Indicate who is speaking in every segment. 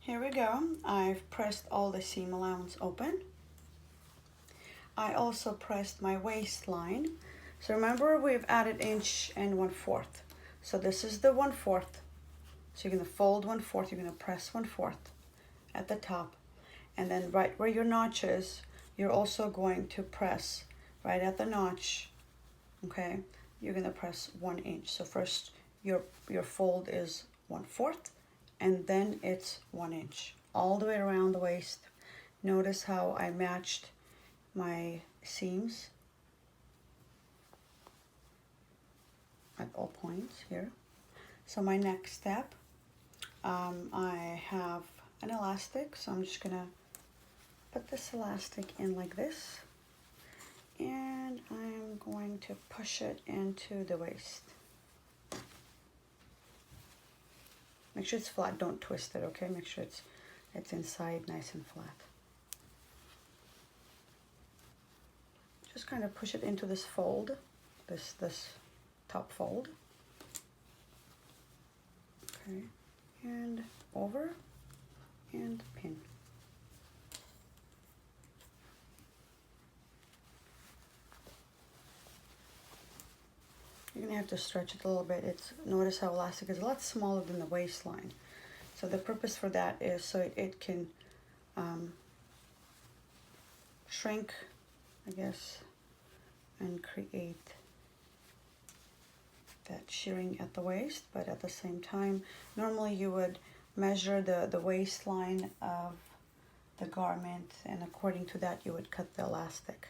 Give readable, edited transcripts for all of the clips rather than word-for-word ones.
Speaker 1: Here we go. I've pressed all the seam allowance open. I also pressed my waistline. So remember, we've added 1/4 inch. So this is the 1/4. So you're gonna fold 1/4, you're gonna press 1/4 at the top. And then right where your notch is, you're also going to press right at the notch, okay? You're gonna press 1 inch. So first your fold is 1/4, and then it's 1 inch all the way around the waist. Notice how I matched my seams at all points here. So my next step, I have an elastic, so I'm just gonna put this elastic in like this, and I'm going to push it into the waist. Make sure it's flat, don't twist it, okay? Make sure it's inside nice and flat. Just kind of push it into this fold, this top fold. Okay, and over and pin. You're gonna have to stretch it a little bit. Notice how elastic is a lot smaller than the waistline. So the purpose for that is so it can shrink, I guess, and create that shearing at the waist, but at the same time, normally you would measure the waistline of the garment, and according to that you would cut the elastic.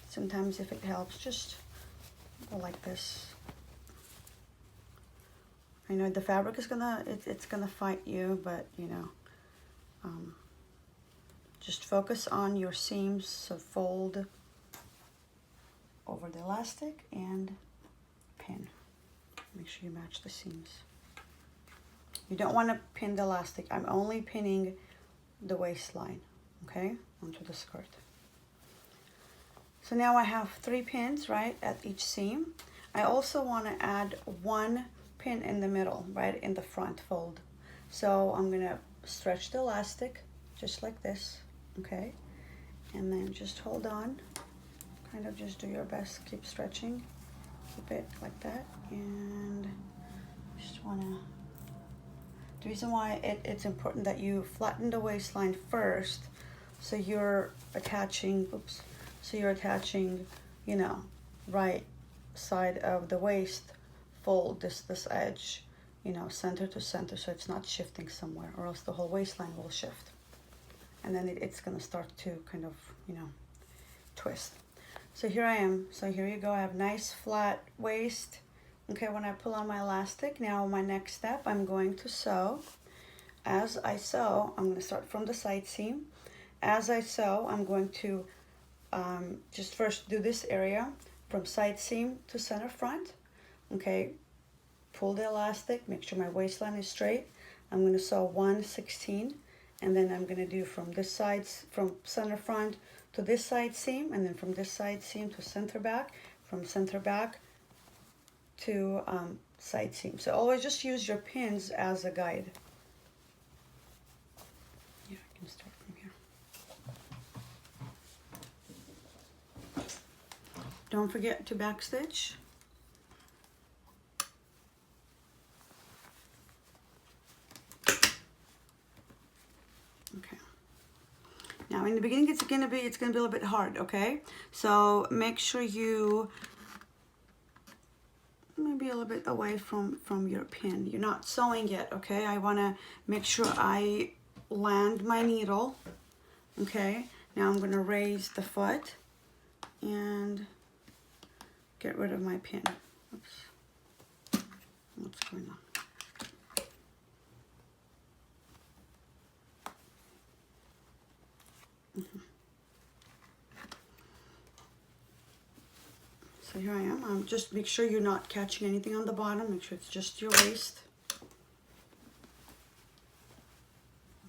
Speaker 1: Sometimes if it helps, just go like this. I know the fabric is it's gonna fight you, but you know, just focus on your seams. So fold over the elastic and pin. Make sure you match the seams. You don't want to pin the elastic. I'm only pinning the waistline, okay, onto the skirt. So now I have 3 pins, right, at each seam. I also want to add 1 pin in the middle, right in the front fold. So I'm gonna stretch the elastic just like this, okay, and then just hold on, kind of just do your best, keep stretching, keep it like that, and just wanna, the reason why it's important that you flatten the waistline first, so you're attaching, oops, so you're attaching, you know, right side of the waist fold, this edge, you know, center to center, so it's not shifting somewhere, or else the whole waistline will shift, and then it's gonna start to kind of, you know, twist. So here I am. So here you go. I have nice flat waist. Okay, when I pull on my elastic, now my next step, I'm going to sew. As I sew, I'm going to start from the side seam. As I sew, I'm going to just first do this area from side seam to center front. Okay, pull the elastic, make sure my waistline is straight. I'm going to sew 1/16, and then I'm going to do from this side, from center front to this side seam, and then from this side seam to center back, from center back to side seam. So always just use your pins as a guide. Yeah, I can start from here. Don't forget to backstitch. Okay. Now in the beginning it's gonna be a little bit hard, okay? So make sure you maybe a little bit away from your pin. You're not sewing yet, okay? I wanna make sure I land my needle, okay? Now I'm gonna raise the foot and get rid of my pin. Oops. What's going on? So here I am. Just make sure you're not catching anything on the bottom. Make sure it's just your waist.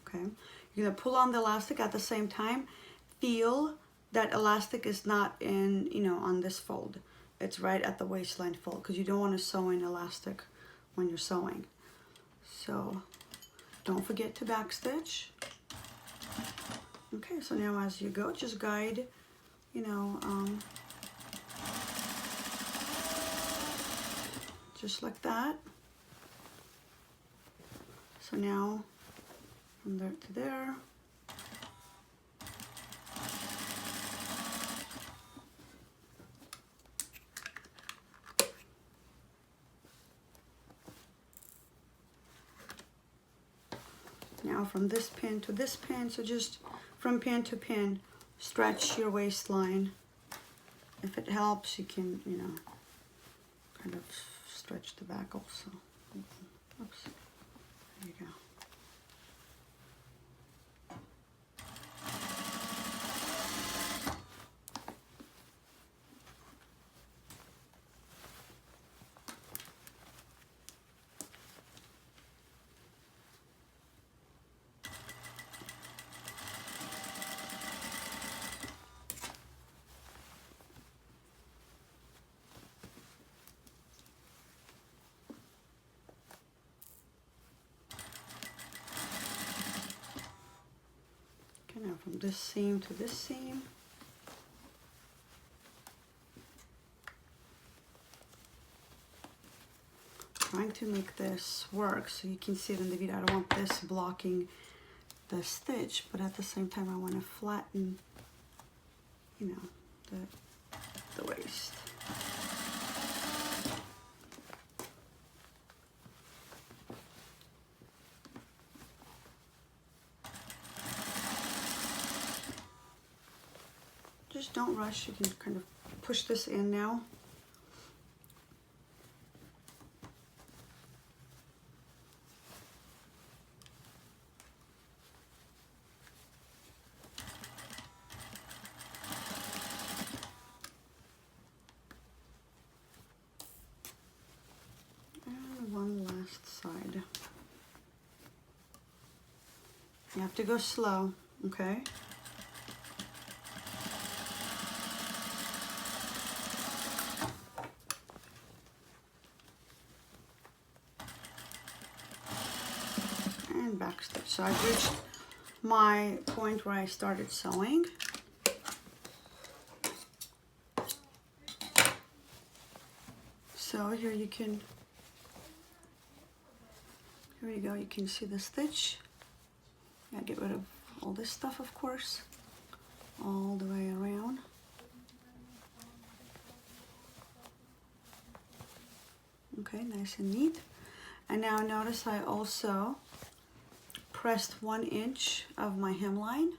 Speaker 1: Okay. You're gonna pull on the elastic at the same time. Feel that elastic is not in, you know, on this fold. it's right at the waistline fold, because you don't want to sew in elastic when you're sewing. So don't forget to backstitch. Okay, so now as you go, just guide, you know, just like that. So now from there to there. Now from this pin to this pin, so just from pin to pin, stretch your waistline. If it helps, you can, you know, kind of stretch the back also. Oops, there you go. Now from this seam to this seam. Trying to make this work so you can see it in the video. I don't want this blocking the stitch, but at the same time I want to flatten, you know, the waist. Just don't rush. You can kind of push this in now. And one last side. You have to go slow, okay? And backstitch. So I've reached my point where I started sewing. So here you can, here you go, you can see the stitch. Yeah, get rid of all this stuff, of course, all the way around. Okay, nice and neat. And now notice I also pressed 1 inch of my hemline.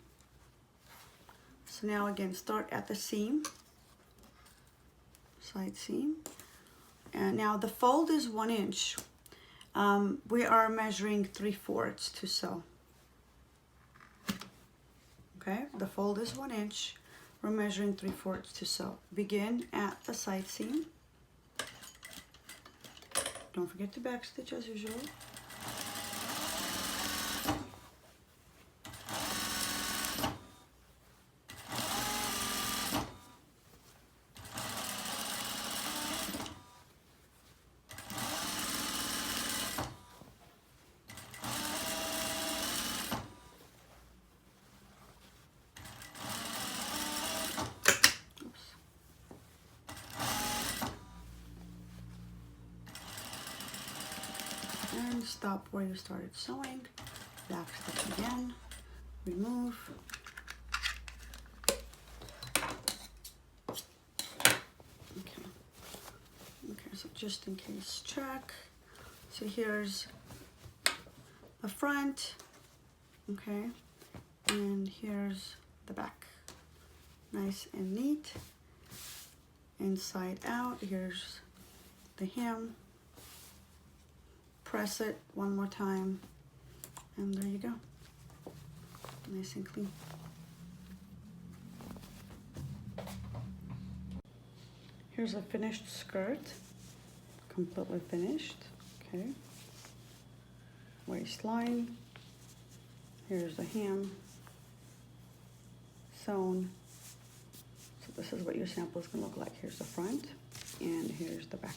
Speaker 1: So now again, start at the seam, side seam. And now the fold is 1 inch. We are measuring 3/4 to sew. Okay, the fold is 1 inch. We're measuring 3/4 to sew. Begin at the side seam. Don't forget to backstitch as usual. And stop where you started sewing, backstitch again, remove, okay, so just in case, check. So here's the front, okay, and here's the back, nice and neat, inside out. Here's the hem. Press it one more time, and there you go, nice and clean. Here's a finished skirt, completely finished, okay. Waistline, here's the hem, sewn. So this is what your sample is gonna look like. Here's the front, the back.